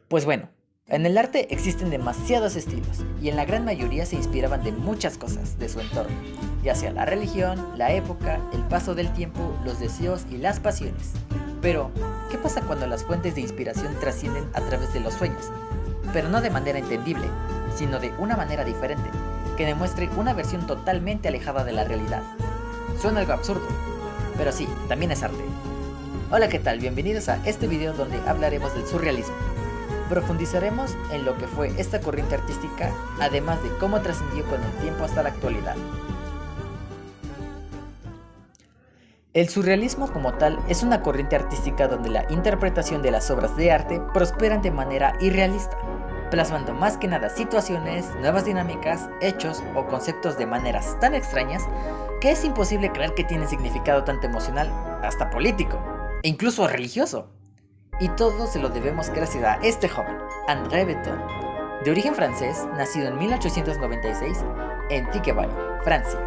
Pues bueno, en el arte existen demasiados estilos y en la gran mayoría se inspiraban de muchas cosas de su entorno, ya sea la religión, la época, el paso del tiempo, los deseos y las pasiones. Pero, ¿qué pasa cuando las fuentes de inspiración trascienden a través de los sueños? Pero no de manera entendible, sino de una manera diferente, que demuestre una versión totalmente alejada de la realidad. Suena algo absurdo, pero sí, también es arte. Hola, ¿qué tal? Bienvenidos a este video donde hablaremos del surrealismo. Profundizaremos en lo que fue esta corriente artística, además de cómo trascendió con el tiempo hasta la actualidad. El surrealismo como tal es una corriente artística donde la interpretación de las obras de arte prosperan de manera irrealista, plasmando más que nada situaciones, nuevas dinámicas, hechos o conceptos de maneras tan extrañas que es imposible creer que tienen significado tanto emocional hasta político e incluso religioso. Y todo se lo debemos gracias a este joven, André Breton, de origen francés, nacido en 1896 en Tiquevalle, Francia.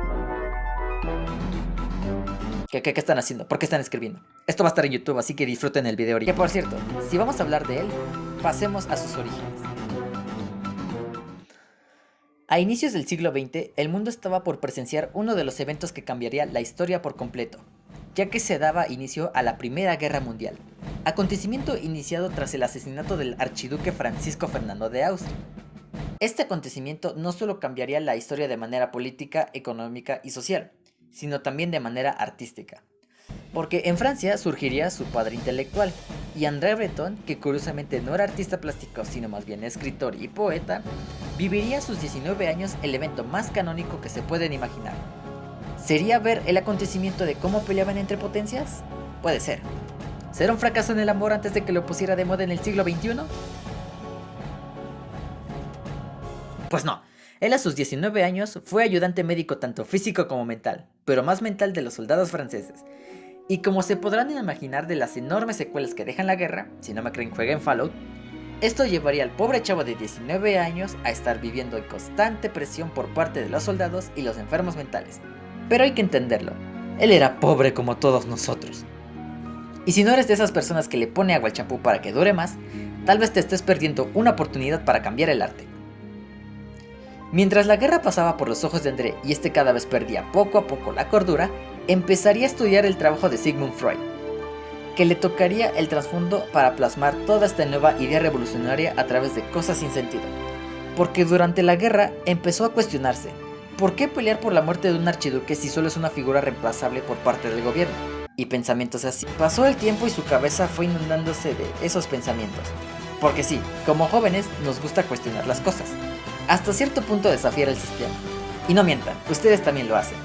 ¿Qué están haciendo? ¿Por qué están escribiendo? Esto va a estar en YouTube, así que disfruten el video ahorita. Que por cierto, si vamos a hablar de él, pasemos a sus orígenes. A inicios del siglo XX, el mundo estaba por presenciar uno de los eventos que cambiaría la historia por completo, ya que se daba inicio a la Primera Guerra Mundial, acontecimiento iniciado tras el asesinato del archiduque Francisco Fernando de Austria. Este acontecimiento no solo cambiaría la historia de manera política, económica y social, sino también de manera artística, porque en Francia surgiría su padre intelectual, y André Breton, que curiosamente no era artista plástico sino más bien escritor y poeta, viviría a sus 19 años el evento más canónico que se pueden imaginar. ¿Sería ver el acontecimiento de cómo peleaban entre potencias? Puede ser. ¿Será un fracaso en el amor antes de que lo pusiera de moda en el siglo XXI? Pues no. Él a sus 19 años fue ayudante médico tanto físico como mental, pero más mental de los soldados franceses. Y como se podrán imaginar de las enormes secuelas que dejan la guerra, si no me creen jueguen Fallout, esto llevaría al pobre chavo de 19 años a estar viviendo en constante presión por parte de los soldados y los enfermos mentales. Pero hay que entenderlo, él era pobre como todos nosotros. Y si no eres de esas personas que le pone agua al champú para que dure más, tal vez te estés perdiendo una oportunidad para cambiar el arte. Mientras la guerra pasaba por los ojos de André y este cada vez perdía poco a poco la cordura, empezaría a estudiar el trabajo de Sigmund Freud, que le tocaría el trasfondo para plasmar toda esta nueva idea revolucionaria a través de cosas sin sentido. Porque durante la guerra empezó a cuestionarse, ¿por qué pelear por la muerte de un archiduque si solo es una figura reemplazable por parte del gobierno? Y pensamientos así. Pasó el tiempo y su cabeza fue inundándose de esos pensamientos. Porque sí, como jóvenes nos gusta cuestionar las cosas, hasta cierto punto desafiar el sistema. Y no mientan, ustedes también lo hacen.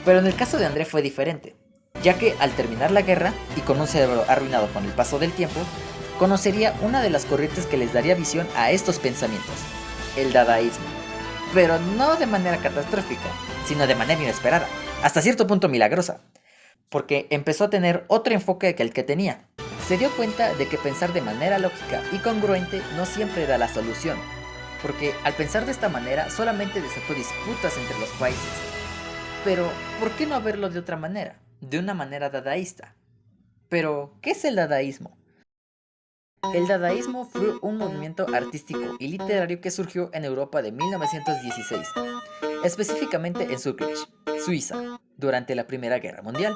Pero en el caso de André fue diferente, ya que al terminar la guerra, y con un cerebro arruinado con el paso del tiempo, conocería una de las corrientes que les daría visión a estos pensamientos, el dadaísmo. Pero no de manera catastrófica, sino de manera inesperada, hasta cierto punto milagrosa, porque empezó a tener otro enfoque que el que tenía. Se dio cuenta de que pensar de manera lógica y congruente no siempre era la solución, porque al pensar de esta manera solamente desató disputas entre los países. Pero, ¿por qué no verlo de otra manera? De una manera dadaísta. Pero, ¿qué es el dadaísmo? El dadaísmo fue un movimiento artístico y literario que surgió en Europa de 1916, específicamente en Zurich, Suiza, durante la Primera Guerra Mundial.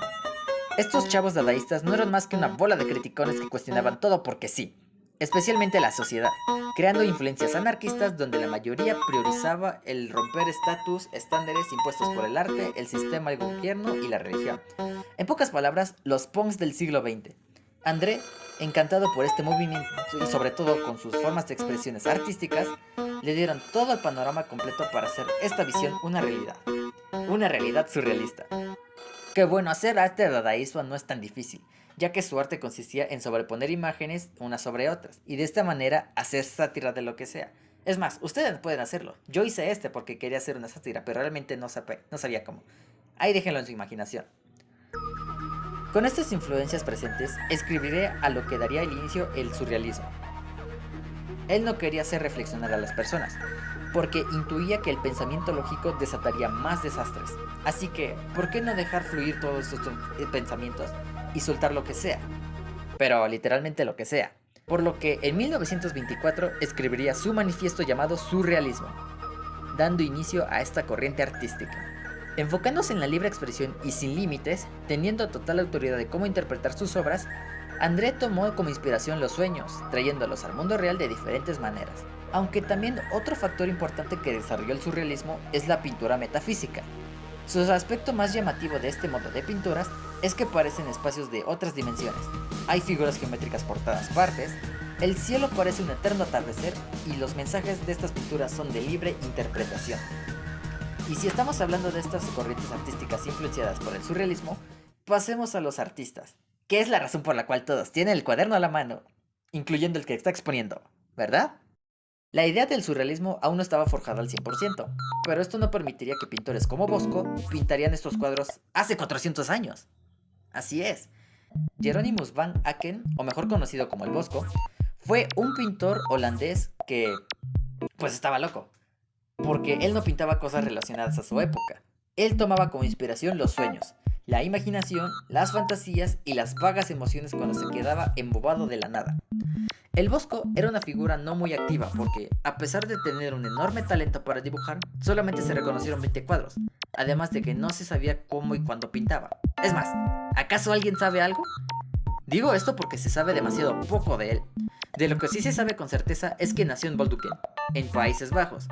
Estos chavos dadaístas no eran más que una bola de criticones que cuestionaban todo porque sí, especialmente la sociedad, creando influencias anarquistas donde la mayoría priorizaba el romper estándares impuestos por el arte, el sistema, el gobierno y la religión. En pocas palabras, los punks del siglo XX. André, encantado por este movimiento y sobre todo con sus formas de expresiones artísticas, le dieron todo el panorama completo para hacer esta visión una realidad surrealista. Que bueno, hacer arte de dadaísmo no es tan difícil, ya que su arte consistía en sobreponer imágenes unas sobre otras, y de esta manera hacer sátira de lo que sea. Es más, ustedes pueden hacerlo. Yo hice porque quería hacer una sátira, pero realmente no sabía cómo. Ahí déjenlo en su imaginación. Con estas influencias presentes, escribiré a lo que daría el inicio el surrealismo. Él no quería hacer reflexionar a las personas, porque intuía que el pensamiento lógico desataría más desastres. Así que, ¿por qué no dejar fluir todos estos pensamientos y soltar lo que sea? Pero literalmente lo que sea. por lo que en 1924 escribiría su manifiesto llamado Surrealismo, dando inicio a esta corriente artística. Enfocándose en la libre expresión y sin límites, teniendo total autoridad de cómo interpretar sus obras, André tomó como inspiración los sueños, trayéndolos al mundo real de diferentes maneras. Aunque también otro factor importante que desarrolló el surrealismo es la pintura metafísica. Su aspecto más llamativo de este modo de pinturas es que parecen espacios de otras dimensiones. Hay figuras geométricas por todas partes, el cielo parece un eterno atardecer y los mensajes de estas pinturas son de libre interpretación. Y si estamos hablando de estas corrientes artísticas influenciadas por el surrealismo, pasemos a los artistas, que es la razón por la cual todos tienen el cuaderno a la mano, incluyendo el que está exponiendo, ¿verdad? La idea del surrealismo aún no estaba forjada al 100%, pero esto no permitiría que pintores como Bosco pintarían estos cuadros hace 400 años. Así es, Jeronimus van Aken, o mejor conocido como el Bosco, fue un pintor holandés que, pues estaba loco, porque él no pintaba cosas relacionadas a su época. Él tomaba como inspiración los sueños, la imaginación, las fantasías y las vagas emociones cuando se quedaba embobado de la nada. El Bosco era una figura no muy activa porque, a pesar de tener un enorme talento para dibujar, solamente se reconocieron 20 cuadros, además de que no se sabía cómo y cuándo pintaba. Es más, ¿acaso alguien sabe algo? Digo esto porque se sabe demasiado poco de él. De lo que sí se sabe con certeza es que nació en Bolduken, en Países Bajos,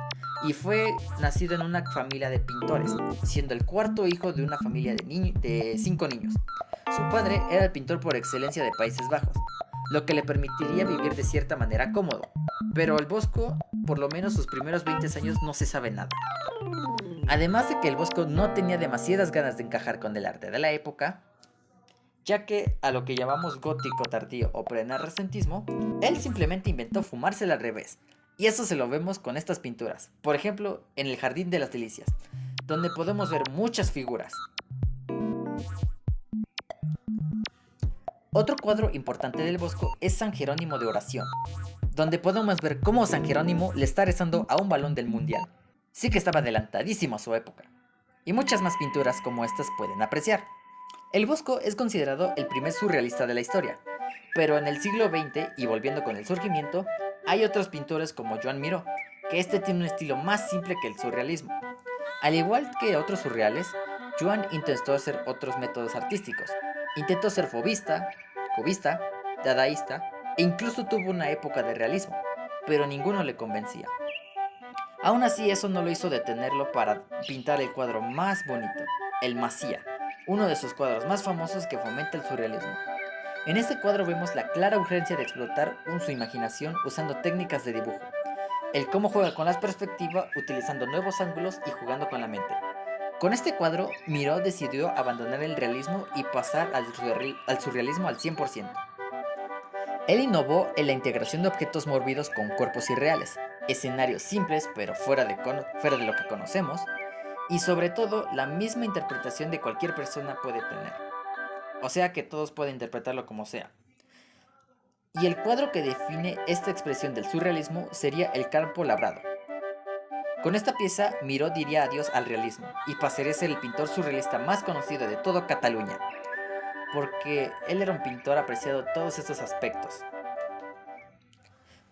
y fue nacido en una familia de pintores, siendo el cuarto hijo de una familia de 5 niños. Su padre era el pintor por excelencia de Países Bajos, lo que le permitiría vivir de cierta manera cómodo, pero el Bosco, por lo menos sus primeros 20 años, no se sabe nada. Además de que el Bosco no tenía demasiadas ganas de encajar con el arte de la época, ya que a lo que llamamos gótico tardío o renacentrismo, él simplemente inventó fumársela al revés, y eso se lo vemos con estas pinturas, por ejemplo en el Jardín de las Delicias, donde podemos ver muchas figuras. Otro cuadro importante del Bosco es San Jerónimo de Oración, donde podemos ver cómo San Jerónimo le está rezando a un balón del mundial. Sí que estaba adelantadísimo a su época, y muchas más pinturas como estas pueden apreciar. El Bosco es considerado el primer surrealista de la historia, pero en el siglo XX, y volviendo con el surgimiento, hay otros pintores como Joan Miró, que este tiene un estilo más simple que el surrealismo. Al igual que otros surreales, Joan intentó hacer otros métodos artísticos. Intentó ser fobista, cubista, dadaísta e incluso tuvo una época de realismo, pero ninguno le convencía. Aún así, eso no lo hizo detenerlo para pintar el cuadro más bonito, el Masía, uno de sus cuadros más famosos que fomenta el surrealismo. En este cuadro vemos la clara urgencia de explotar su imaginación usando técnicas de dibujo, el cómo juega con la perspectiva utilizando nuevos ángulos y jugando con la mente. Con este cuadro, Miró decidió abandonar el realismo y pasar al surrealismo al 100%. Él innovó en la integración de objetos mórbidos con cuerpos irreales, escenarios simples pero fuera de lo que conocemos, y sobre todo la misma interpretación de cualquier persona puede tener. O sea que todos pueden interpretarlo como sea. Y el cuadro que define esta expresión del surrealismo sería El campo labrado. Con esta pieza, Miró diría adiós al realismo y pasaría a ser el pintor surrealista más conocido de toda Cataluña, porque él era un pintor apreciado en todos estos aspectos.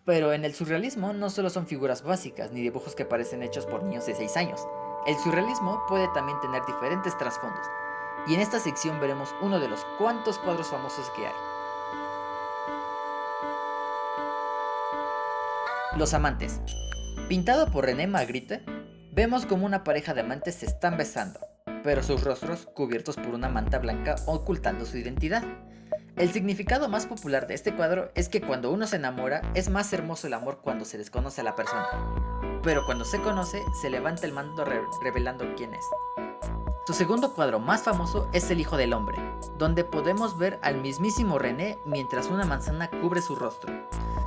Pero en el surrealismo no solo son figuras básicas ni dibujos que parecen hechos por niños de 6 años. El surrealismo puede también tener diferentes trasfondos, y en esta sección veremos uno de los cuantos cuadros famosos que hay. Los amantes. Pintado por René Magritte, vemos como una pareja de amantes se están besando, pero sus rostros cubiertos por una manta blanca ocultando su identidad. El significado más popular de este cuadro es que cuando uno se enamora es más hermoso el amor cuando se desconoce a la persona, pero cuando se conoce se levanta el manto revelando quién es. Su segundo cuadro más famoso es El Hijo del Hombre, donde podemos ver al mismísimo René mientras una manzana cubre su rostro.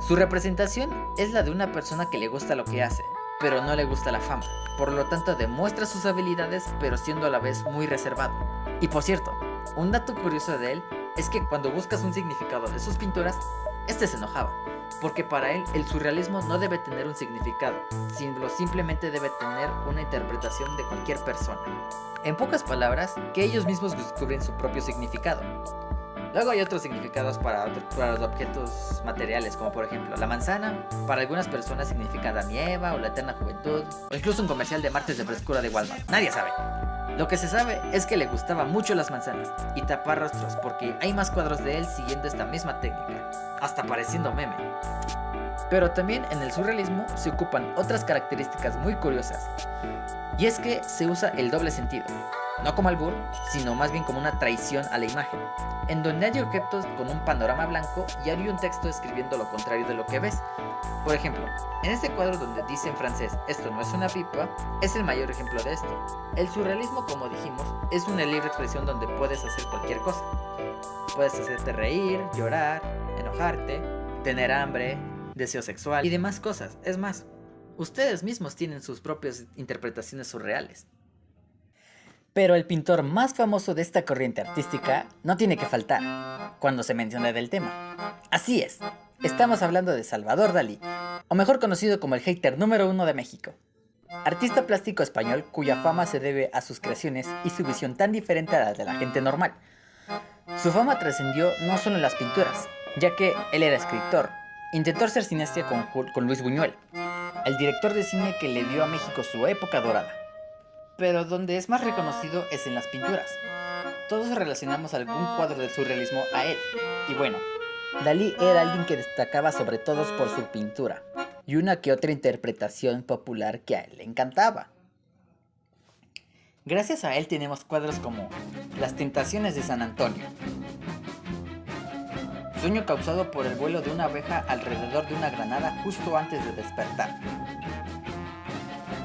Su representación es la de una persona que le gusta lo que hace, pero no le gusta la fama, por lo tanto demuestra sus habilidades pero siendo a la vez muy reservado. Y por cierto, un dato curioso de él es que cuando buscas un significado de sus pinturas, este se enojaba, porque para él el surrealismo no debe tener un significado, sino simplemente debe tener una interpretación de cualquier persona. En pocas palabras, que ellos mismos descubren su propio significado. Luego hay otros significados para los objetos materiales, como por ejemplo la manzana. Para algunas personas significa Adán y Eva o la eterna juventud, o incluso un comercial de martes de frescura de Walmart. Nadie sabe. Lo que se sabe es que le gustaban mucho las manzanas y tapar rostros, porque hay más cuadros de él siguiendo esta misma técnica, hasta pareciendo meme. Pero también en el surrealismo se ocupan otras características muy curiosas, y es que se usa el doble sentido, no como albur, sino más bien como una traición a la imagen, en donde hay objetos con un panorama blanco y hay un texto escribiendo lo contrario de lo que ves. Por ejemplo, en este cuadro donde dice en francés "esto no es una pipa", es el mayor ejemplo de esto. El surrealismo, como dijimos, es una libre expresión donde puedes hacer cualquier cosa. Puedes hacerte reír, llorar, enojarte, tener hambre, deseo sexual y demás cosas. Es más, ustedes mismos tienen sus propias interpretaciones surreales. Pero el pintor más famoso de esta corriente artística no tiene que faltar cuando se menciona del tema. Así es, estamos hablando de Salvador Dalí, o mejor conocido como el hater número 1 de México. Artista plástico español cuya fama se debe a sus creaciones y su visión tan diferente a la de la gente normal. Su fama trascendió no solo en las pinturas, ya que él era escritor. Intentó hacer cineasta con Luis Buñuel, el director de cine que le dio a México su época dorada. Pero donde es más reconocido es en las pinturas. Todos relacionamos algún cuadro del surrealismo a él. Y bueno, Dalí era alguien que destacaba sobre todo por su pintura y una que otra interpretación popular que a él le encantaba. Gracias a él tenemos cuadros como Las tentaciones de San Antonio, sueño causado por el vuelo de una abeja alrededor de una granada justo antes de despertar,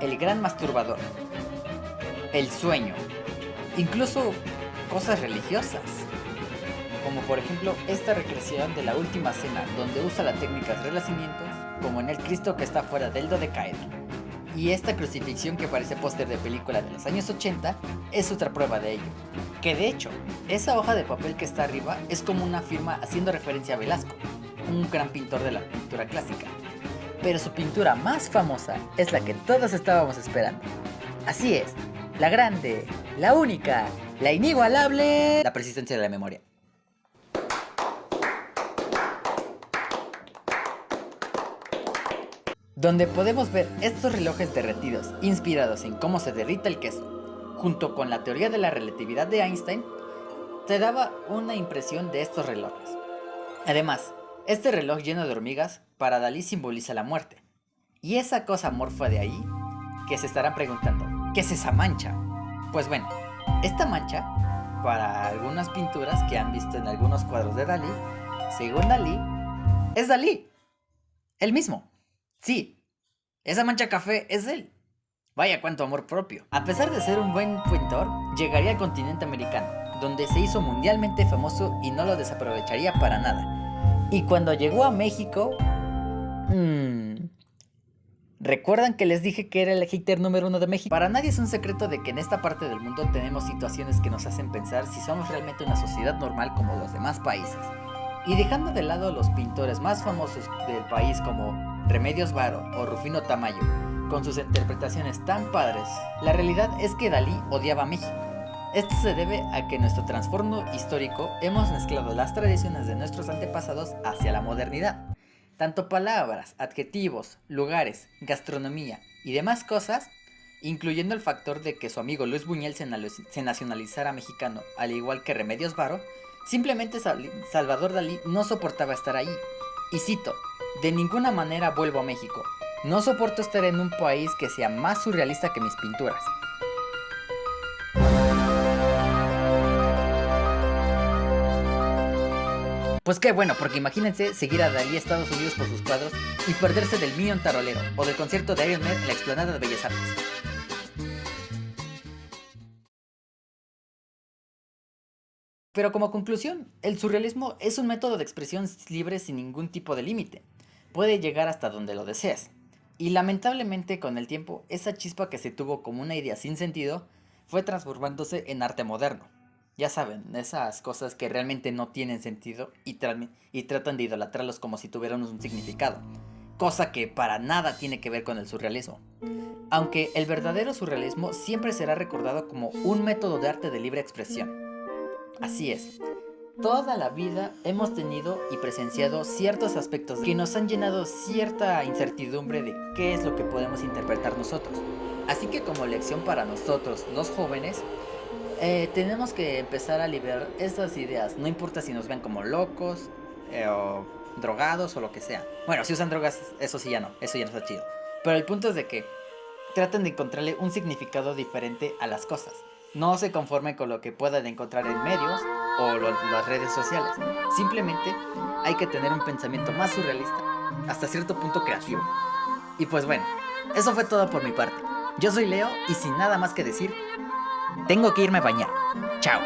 El gran masturbador, El sueño, incluso cosas religiosas, como por ejemplo esta recreación de la última cena donde usa la técnica de renacimientos, como en el Cristo que está fuera del dodecaedro. Y esta crucifixión que parece póster de película de los años 80 es otra prueba de ello. Que de hecho, esa hoja de papel que está arriba es como una firma haciendo referencia a Velasco, un gran pintor de la pintura clásica. Pero su pintura más famosa es la que todos estábamos esperando. Así es, la grande, la única, la inigualable, la persistencia de la memoria. Donde podemos ver estos relojes derretidos inspirados en cómo se derrita el queso, junto con la teoría de la relatividad de Einstein, te daba una impresión de estos relojes. Además, este reloj lleno de hormigas para Dalí simboliza la muerte. Y esa cosa amorfa de ahí, que se estarán preguntando, ¿qué es esa mancha? Pues bueno, esta mancha, para algunas pinturas que han visto en algunos cuadros de Dalí, según Dalí, es Dalí, el mismo. Sí, esa mancha café es él. Vaya cuánto amor propio. A pesar de ser un buen pintor, llegaría al continente americano, donde se hizo mundialmente famoso y no lo desaprovecharía para nada. Y cuando llegó a México... ¿Recuerdan que les dije que era el hater número 1 de México? Para nadie es un secreto de que en esta parte del mundo tenemos situaciones que nos hacen pensar si somos realmente una sociedad normal como los demás países. Y dejando de lado los pintores más famosos del país como Remedios Varo o Rufino Tamayo, con sus interpretaciones tan padres, la realidad es que Dalí odiaba a México. Esto se debe a que en nuestro trasfondo histórico hemos mezclado las tradiciones de nuestros antepasados hacia la modernidad. Tanto palabras, adjetivos, lugares, gastronomía y demás cosas, incluyendo el factor de que su amigo Luis Buñuel se nacionalizara mexicano, al igual que Remedios Varo, simplemente Salvador Dalí no soportaba estar ahí. Y cito, de ninguna manera vuelvo a México. No soporto estar en un país que sea más surrealista que mis pinturas. Pues qué bueno, porque imagínense seguir a Dalí a Estados Unidos por sus cuadros y perderse del Minion Tarolero o del concierto de Iron Man en la explanada de Bellas Artes. Pero como conclusión, el surrealismo es un método de expresión libre sin ningún tipo de límite. Puede llegar hasta donde lo desees. Y lamentablemente con el tiempo, esa chispa que se tuvo como una idea sin sentido fue transformándose en arte moderno. Ya saben, esas cosas que realmente no tienen sentido y tratan de idolatrarlos como si tuvieran un significado. Cosa que para nada tiene que ver con el surrealismo. Aunque el verdadero surrealismo siempre será recordado como un método de arte de libre expresión. Así es. Toda la vida hemos tenido y presenciado ciertos aspectos que nos han llenado cierta incertidumbre de qué es lo que podemos interpretar nosotros. Así que como lección para nosotros, los jóvenes, tenemos que empezar a liberar estas ideas. No importa si nos ven como locos, o drogados o lo que sea. Bueno, si usan drogas, eso ya no está chido. Pero el punto es de que traten de encontrarle un significado diferente a las cosas. No se conformen con lo que puedan encontrar en medios o las redes sociales. Simplemente hay que tener un pensamiento más surrealista, hasta cierto punto creativo. Y pues bueno, eso fue todo por mi parte. Yo soy Leo y sin nada más que decir, tengo que irme a bañar. Chao.